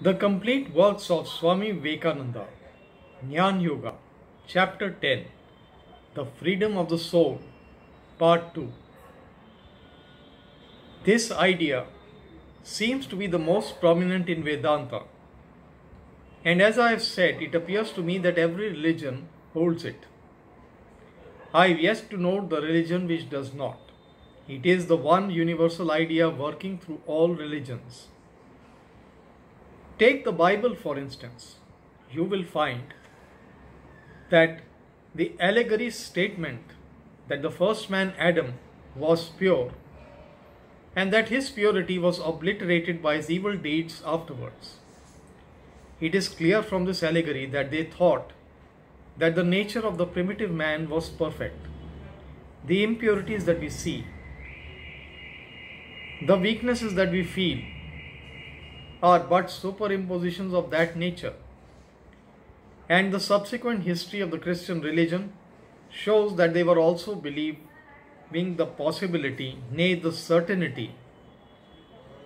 The complete works of Swami Vivekananda, Jnana Yoga, Chapter 10, The Freedom of the Soul, Part 2. This idea seems to be the most prominent in Vedanta, and as I have said, it appears to me that every religion holds it. I have yet to know the religion which does not. It is the one universal idea working through all religions. Take the Bible for instance. You will find that the allegory statement that the first man Adam was pure and that his purity was obliterated by his evil deeds afterwards. It is clear from this allegory that they thought that the nature of the primitive man was perfect. The impurities that we see, the weaknesses that we feel, are but superimpositions of that nature. And the subsequent history of the Christian religion shows that they were also believing the possibility, nay the certainty,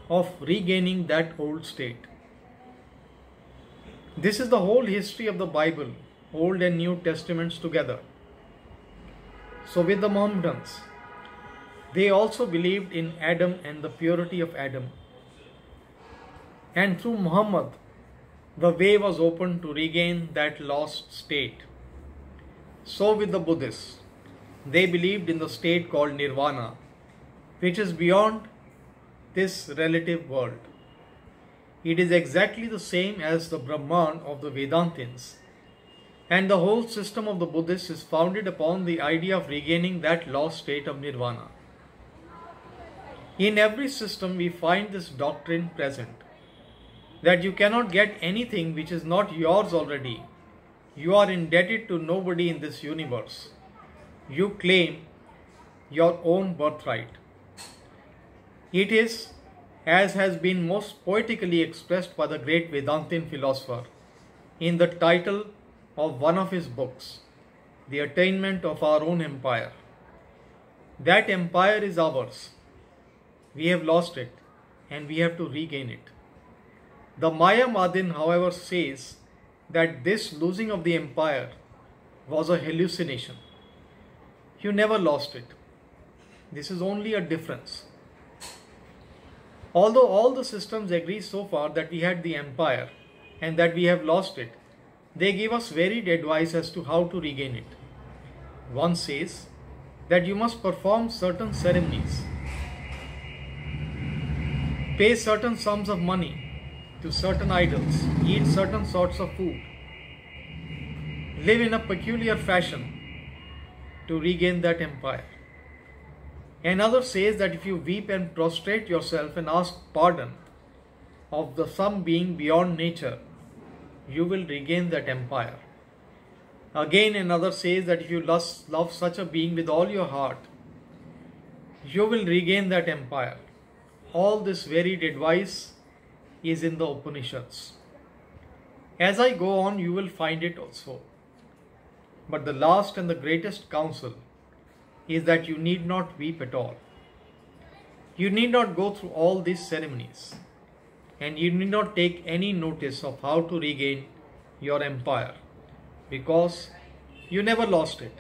of regaining that old state. This is the whole history of the Bible, Old and New Testaments together. So with the Mohammedans, they also believed in Adam and the purity of Adam. And through Muhammad, the way was opened to regain that lost state. So with the Buddhists, they believed in the state called Nirvana, which is beyond this relative world. It is exactly the same as the Brahman of the Vedantins, and the whole system of the Buddhists is founded upon the idea of regaining that lost state of Nirvana. In every system we find this doctrine present, that you cannot get anything which is not yours already. You are indebted to nobody in this universe. You claim your own birthright. It is, as has been most poetically expressed by the great Vedantin philosopher in the title of one of his books, The Attainment of Our Own Empire. That empire is ours. We have lost it and we have to regain it. The Mayavadin, however, says that this losing of the empire was a hallucination. You never lost it. This is only a difference. Although all the systems agree so far that we had the empire and that we have lost it, they give us varied advice as to how to regain it. One says that you must perform certain ceremonies, pay certain sums of money to certain idols, eat certain sorts of food, live in a peculiar fashion to regain that empire. Another says that if you weep and prostrate yourself and ask pardon of some being beyond nature, you will regain that empire. Again, another says that if you love such a being with all your heart, you will regain that empire. All this varied advice is in the Upanishads. As I go on, you will find it also. But the last and the greatest counsel is that you need not weep at all. You need not go through all these ceremonies, and you need not take any notice of how to regain your empire, because you never lost it.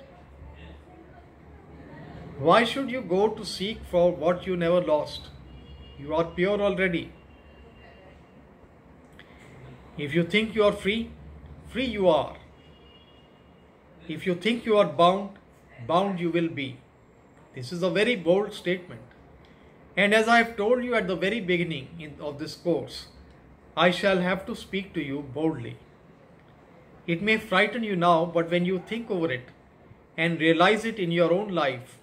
Why should you go to seek for what you never lost? You are pure already. If you think you are free, free you are. If you think you are bound, bound you will be. This is a very bold statement. And as I have told you at the very beginning of this course, I shall have to speak to you boldly. It may frighten you now, but when you think over it and realize it in your own life,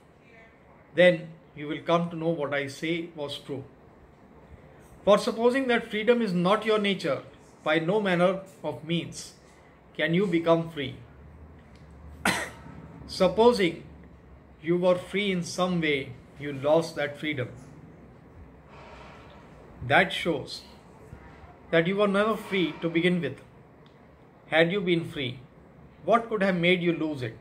then you will come to know what I say was true. For supposing that freedom is not your nature, by no manner of means can you become free. Supposing you were free in some way, you lost that freedom. That shows that you were never free to begin with. Had you been free, what could have made you lose it?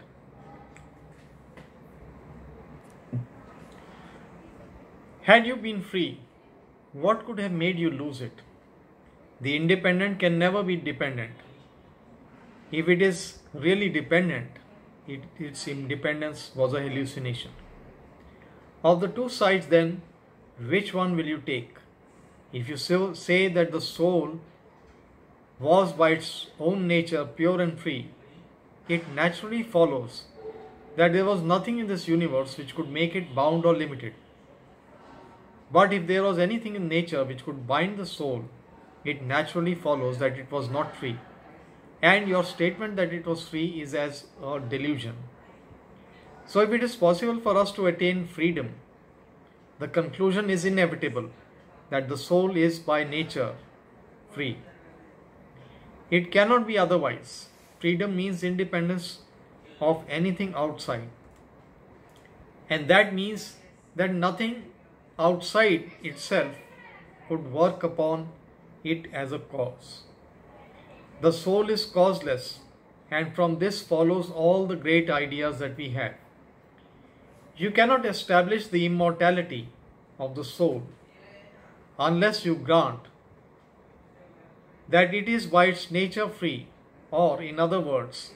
Had you been free, what could have made you lose it? The independent can never be dependent. If it is really dependent, its independence was a hallucination. Of the two sides then, which one will you take? If you say that the soul was by its own nature pure and free, it naturally follows that there was nothing in this universe which could make it bound or limited. But if there was anything in nature which could bind the soul, it naturally follows that it was not free. And your statement that it was free is as a delusion. So if it is possible for us to attain freedom, the conclusion is inevitable that the soul is by nature free. It cannot be otherwise. Freedom means independence of anything outside. And that means that nothing outside itself could work upon it as a cause. The soul is causeless, and from this follows all the great ideas that we have. You cannot establish the immortality of the soul unless you grant that it is by its nature free, or in other words,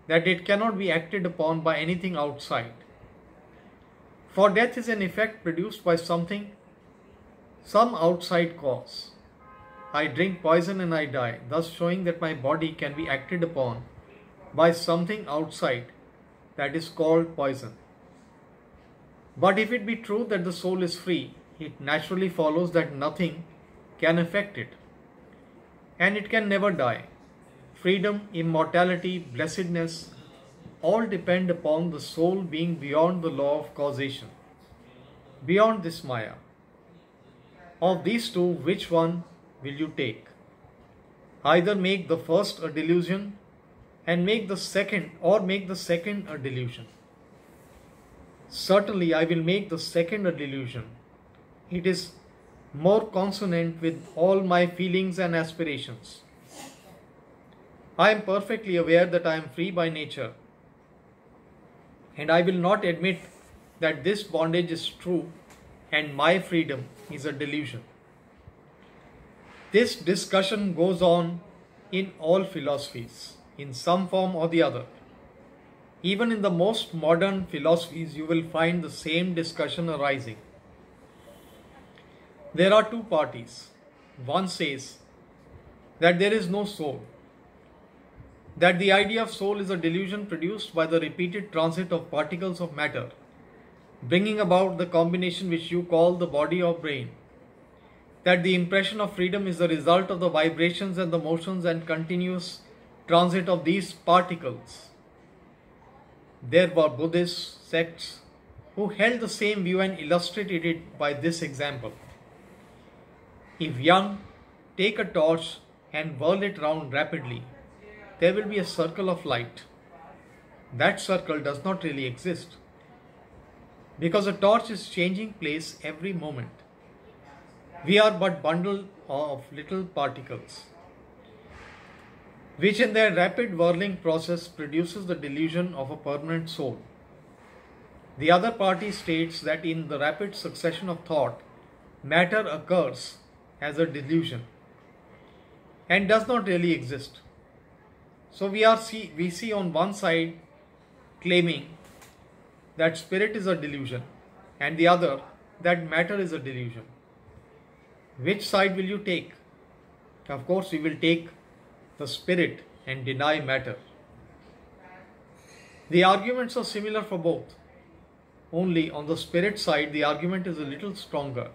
that it cannot be acted upon by anything outside. For death is an effect produced by something, some outside cause. I drink poison and I die, thus showing that my body can be acted upon by something outside that is called poison. But if it be true that the soul is free, it naturally follows that nothing can affect it, and it can never die. Freedom, immortality, blessedness, all depend upon the soul being beyond the law of causation, beyond this Maya. Of these two, which one will you take? Either make the first a delusion and make the second, or make the second a delusion. Certainly I will make the second a delusion. It is more consonant with all my feelings and aspirations. I am perfectly aware that I am free by nature, and I will not admit that this bondage is true and my freedom is a delusion. This discussion goes on in all philosophies, in some form or the other. Even in the most modern philosophies, you will find the same discussion arising. There are two parties. One says that there is no soul, that the idea of soul is a delusion produced by the repeated transit of particles of matter, bringing about the combination which you call the body or brain, that the impression of freedom is the result of the vibrations and the motions and continuous transit of these particles. There were Buddhist sects who held the same view and illustrated it by this example. If young take a torch and whirl it round rapidly, there will be a circle of light. That circle does not really exist, because a torch is changing place every moment. We are but bundle of little particles, which in their rapid whirling process produces the delusion of a permanent soul. The other party states that in the rapid succession of thought, matter occurs as a delusion and does not really exist. So we see on one side claiming that spirit is a delusion, and the other that matter is a delusion. Which side will you take? Of course, we will take the spirit and deny matter. The arguments are similar for both. Only on the spirit side, the argument is a little stronger.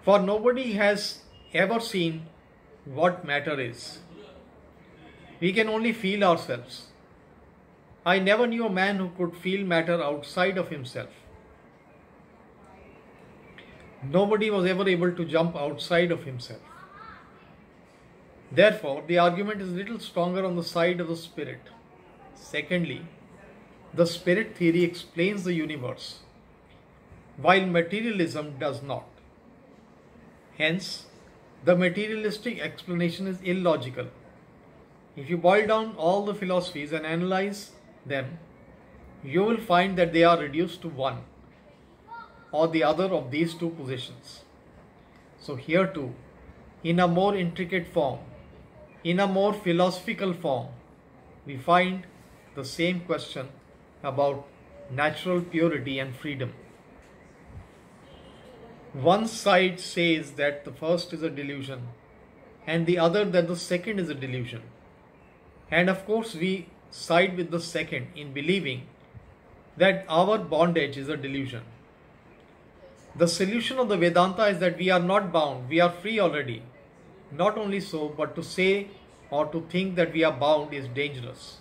For nobody has ever seen what matter is. We can only feel ourselves. I never knew a man who could feel matter outside of himself. Nobody was ever able to jump outside of himself. Therefore, the argument is a little stronger on the side of the spirit. Secondly, the spirit theory explains the universe, while materialism does not. Hence, the materialistic explanation is illogical. If you boil down all the philosophies and analyze them, you will find that they are reduced to one or the other of these two positions. So here too, in a more intricate form, in a more philosophical form, we find the same question about natural purity and freedom. One side says that the first is a delusion and the other that the second is a delusion. And of course we side with the second in believing that our bondage is a delusion. The solution of the Vedanta is that we are not bound, we are free already. Not only so, but to say or to think that we are bound is dangerous.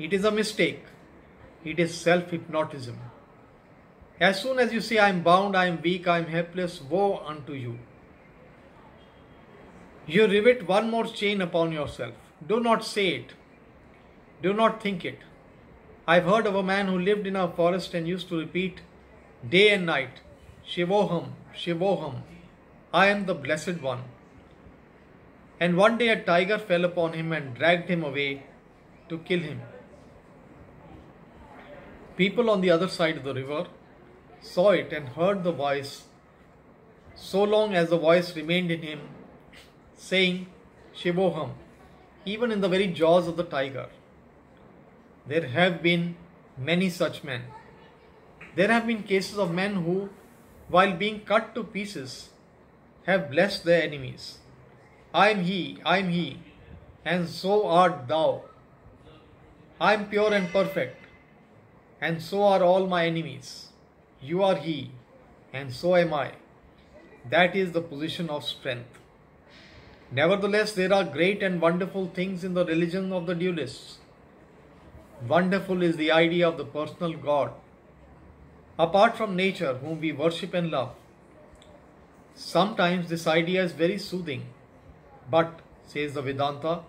It is a mistake. It is self-hypnotism. As soon as you say, I am bound, I am weak, I am helpless, woe unto you. You rivet one more chain upon yourself. Do not say it. Do not think it. I've heard of a man who lived in a forest and used to repeat day and night, Shivoham, Shivoham, I am the Blessed One. And one day a tiger fell upon him and dragged him away to kill him. People on the other side of the river saw it and heard the voice so long as the voice remained in him, saying, Shivoham, even in the very jaws of the tiger. There have been many such men. There have been cases of men who, while being cut to pieces, have blessed their enemies. I am he, and so art thou. I am pure and perfect, and so are all my enemies. You are he, and so am I. That is the position of strength. Nevertheless, there are great and wonderful things in the religion of the dualists. Wonderful is the idea of the personal God, apart from nature, whom we worship and love. Sometimes this idea is very soothing, but, says the Vedanta,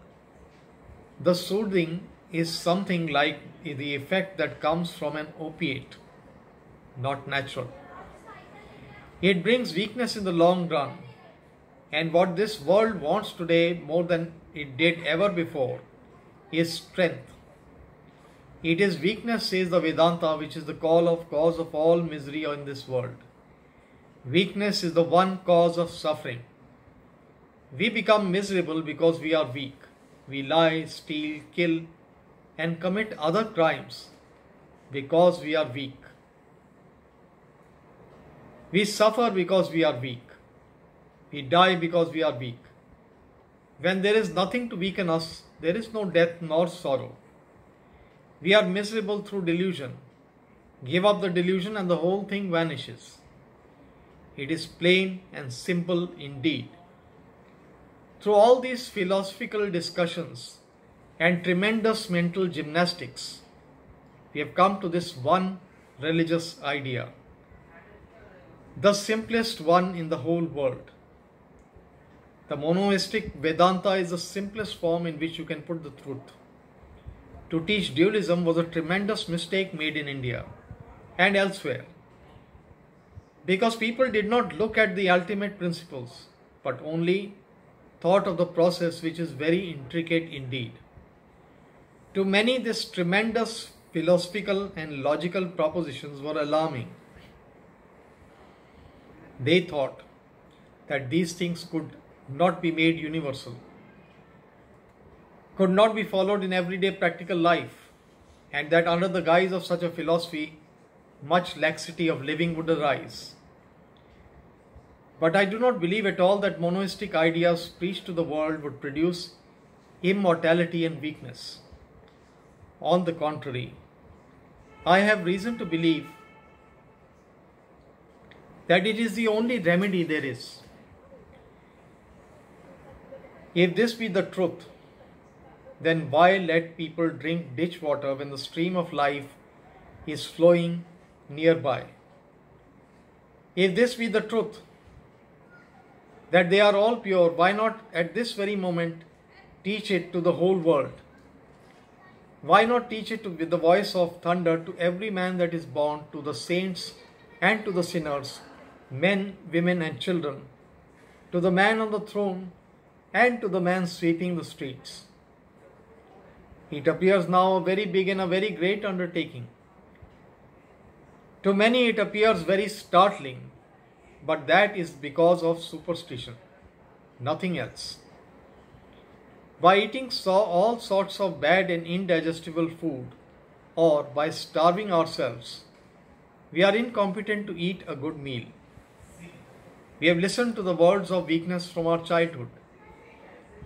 the soothing is something like the effect that comes from an opiate, not natural. It brings weakness in the long run, and what this world wants today more than it did ever before is strength. It is weakness, says the Vedanta, which is the cause of all misery in this world. Weakness is the one cause of suffering. We become miserable because we are weak. We lie, steal, kill, and commit other crimes because we are weak. We suffer because we are weak. We die because we are weak. When there is nothing to weaken us, there is no death nor sorrow. We are miserable through delusion. Give up the delusion and the whole thing vanishes. It is plain and simple indeed. Through all these philosophical discussions and tremendous mental gymnastics, we have come to this one religious idea, the simplest one in the whole world. The monoistic Vedanta is the simplest form in which you can put the truth. To teach dualism was a tremendous mistake made in India and elsewhere, because people did not look at the ultimate principles, but only thought of the process, which is very intricate indeed. To many, these tremendous philosophical and logical propositions were alarming. They thought that these things could not be made universal, could not be followed in everyday practical life, and that under the guise of such a philosophy, much laxity of living would arise. But I do not believe at all that monoistic ideas preached to the world would produce immortality and weakness. On the contrary, I have reason to believe that it is the only remedy there is. If this be the truth, then why let people drink ditch water when the stream of life is flowing nearby? If this be the truth, that they are all pure, why not at this very moment teach it to the whole world? Why not teach it with the voice of thunder to every man that is born, to the saints and to the sinners, men, women and children, to the man on the throne and to the man sweeping the streets? It appears now a very big and a very great undertaking. To many it appears very startling, but that is because of superstition. nothing else. By eating all sorts of bad and indigestible food, or by starving ourselves, we are incompetent to eat a good meal. We have listened to the words of weakness from our childhood.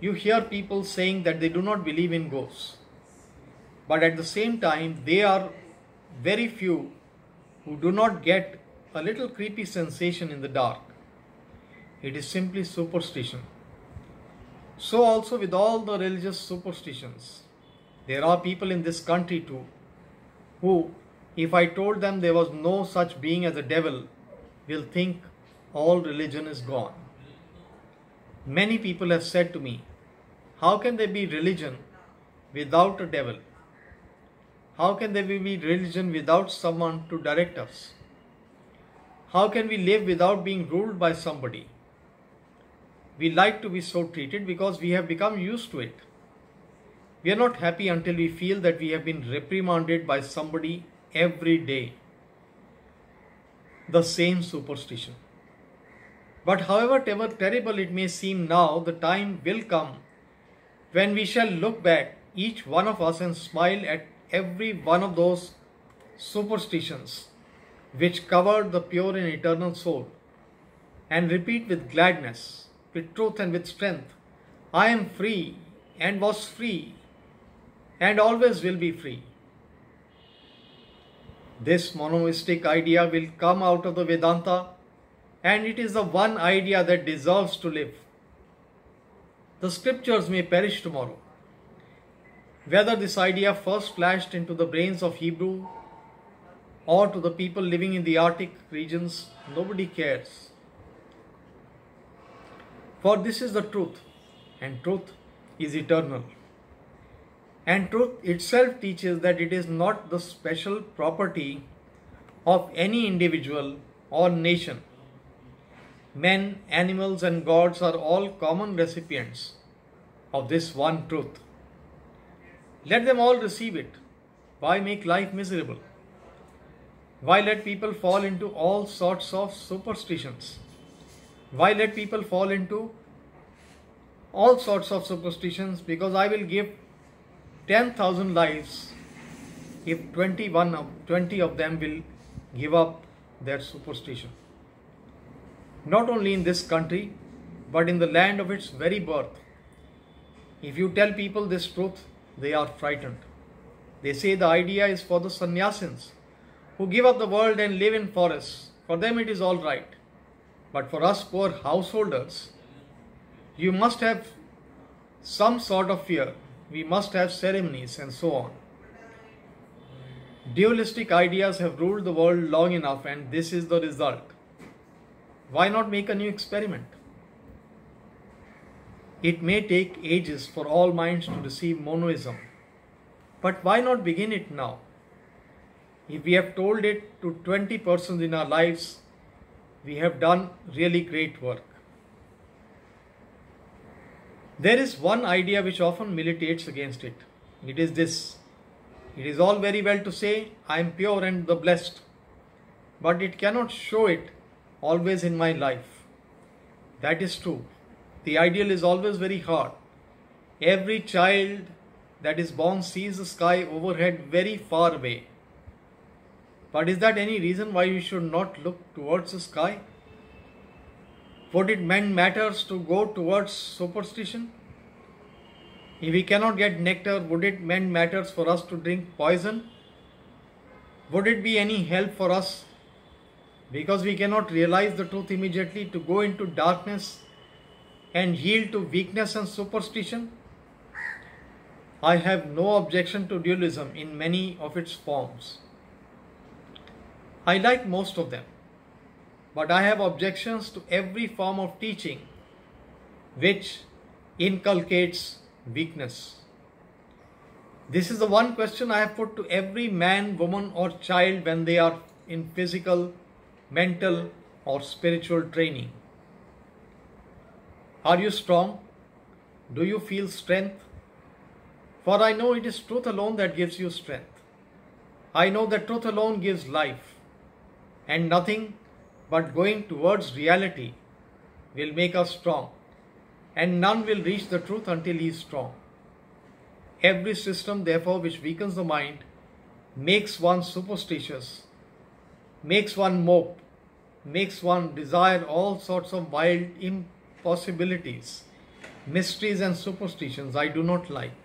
You hear people saying that they do not believe in ghosts, but at the same time, they are very few who do not get a little creepy sensation in the dark. It is simply superstition. So also with all the religious superstitions, there are people in this country too, who, if I told them there was no such being as a devil, will think all religion is gone. Many people have said to me, how can there be religion without a devil? How can there be religion without someone to direct us? How can we live without being ruled by somebody? We like to be so treated because we have become used to it. We are not happy until we feel that we have been reprimanded by somebody every day. The same superstition. But however terrible it may seem now, the time will come when we shall look back, each one of us, and smile at every one of those superstitions which covered the pure and eternal soul, and repeat with gladness, with truth and with strength, I am free and was free and always will be free. This monoistic idea will come out of the Vedanta, and it is the one idea that deserves to live. The scriptures may perish tomorrow. Whether this idea first flashed into the brains of Hebrew or to the people living in the Arctic regions, nobody cares. For this is the truth, and truth is eternal. And truth itself teaches that it is not the special property of any individual or nation. Men, animals, and gods are all common recipients of this one truth. Let them all receive it. Why make life miserable? Why let people fall into all sorts of superstitions? Why let people fall into all sorts of superstitions? Because I will give 10,000 lives if 20 of them will give up their superstition. Not only in this country, but in the land of its very birth. If you tell people this truth, they are frightened. They say the idea is for the sannyasins who give up the world and live in forests. For them it is all right. But for us poor householders, you must have some sort of fear. We must have ceremonies and so on. Dualistic ideas have ruled the world long enough, and this is the result. Why not make a new experiment? It may take ages for all minds to receive monoism, but why not begin it now? If we have told it to 20 persons in our lives, we have done really great work. There is one idea which often militates against it. It is this. It is all very well to say, I am pure and the blessed, but it cannot show it always in my life. That is true. The ideal is always very hard. Every child that is born sees the sky overhead very far away. But is that any reason why we should not look towards the sky? Would it mend matters to go towards superstition? If we cannot get nectar, would it mend matters for us to drink poison? Would it be any help for us, because we cannot realize the truth immediately, to go into darkness and yield to weakness and superstition? I have no objection to dualism in many of its forms. I like most of them. But I have objections to every form of teaching which inculcates weakness. This is the one question I have put to every man, woman, or child when they are in physical, mental, or spiritual training. Are you strong? Do you feel strength? For I know it is truth alone that gives you strength. I know that truth alone gives life, and nothing but going towards reality will make us strong. and none will reach the truth until he is strong. Every system, therefore, which weakens the mind, makes one superstitious, makes one mope, makes one desire all sorts of wild impossibilities, mysteries and superstitions I do not like,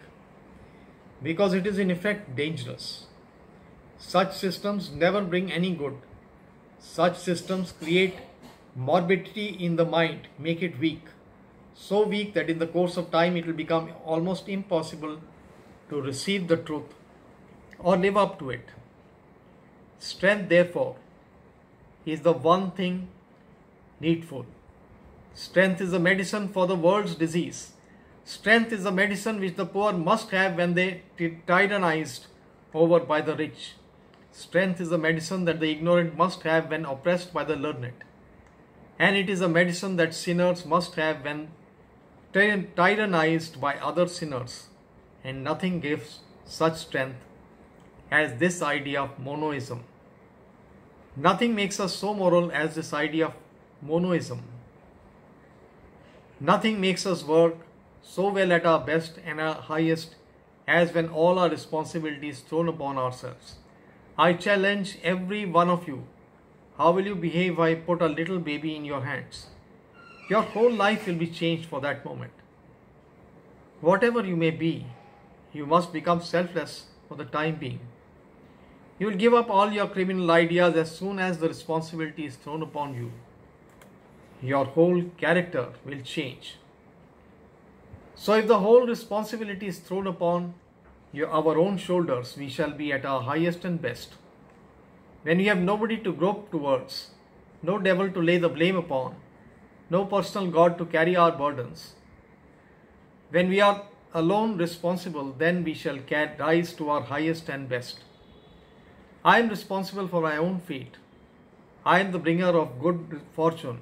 because it is in effect dangerous. Such systems never bring any good. Such systems create morbidity in the mind, make it weak, so weak that in the course of time it will become almost impossible to receive the truth or live up to it. Strength, therefore, is the one thing needful. Strength is the medicine for the world's disease. Strength is the medicine which the poor must have when they are tyrannized over by the rich. Strength is the medicine that the ignorant must have when oppressed by the learned. And it is a medicine that sinners must have when tyrannized by other sinners. And nothing gives such strength as this idea of monoism. Nothing makes us so moral as this idea of monoism. Nothing makes us work so well at our best and our highest as when all our responsibility is thrown upon ourselves. I challenge every one of you. How will you behave if I put a little baby in your hands? Your whole life will be changed for that moment. Whatever you may be, you must become selfless for the time being. You will give up all your criminal ideas as soon as the responsibility is thrown upon you. Your whole character will change. So if the whole responsibility is thrown upon our own shoulders, we shall be at our highest and best. When we have nobody to grope towards, no devil to lay the blame upon, no personal God to carry our burdens, when we are alone responsible, then we shall rise to our highest and best. I am responsible for my own fate. I am the bringer of good fortune.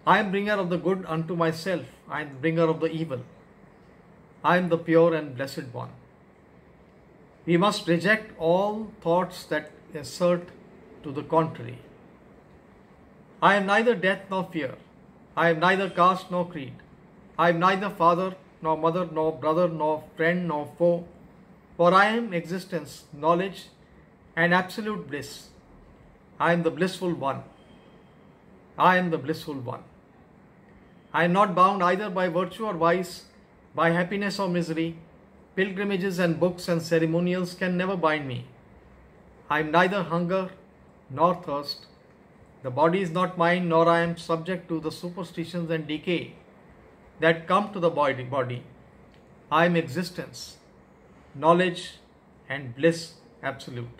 I am bringer of the good unto myself. I am the bringer of the evil. I am the pure and blessed one. We must reject all thoughts that assert to the contrary. I am neither death nor fear. I am neither caste nor creed. I am neither father nor mother nor brother nor friend nor foe. For I am existence, knowledge, and absolute bliss. I am the blissful one. I am the blissful one. I am not bound either by virtue or vice, by happiness or misery. Pilgrimages and books and ceremonials can never bind me. I am neither hunger nor thirst. The body is not mine, nor I am subject to the superstitions and decay that come to the body. I am existence, knowledge, and bliss absolute.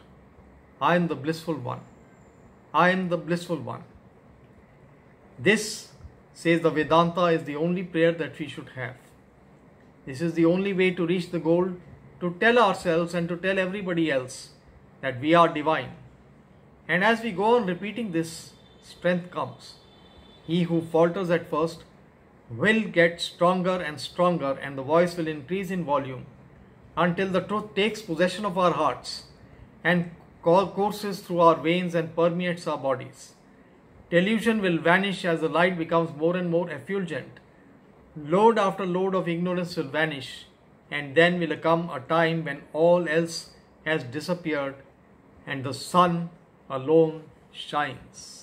I am the blissful one. I am the blissful one. This, says the Vedanta, is the only prayer that we should have. This is the only way to reach the goal, to tell ourselves and to tell everybody else that we are divine. And as we go on repeating this, strength comes. He who falters at first will get stronger and stronger, and the voice will increase in volume until the truth takes possession of our hearts and courses through our veins and permeates our bodies. Delusion will vanish as the light becomes more and more effulgent. Load after load of ignorance will vanish, and then will come a time when all else has disappeared and the sun alone shines.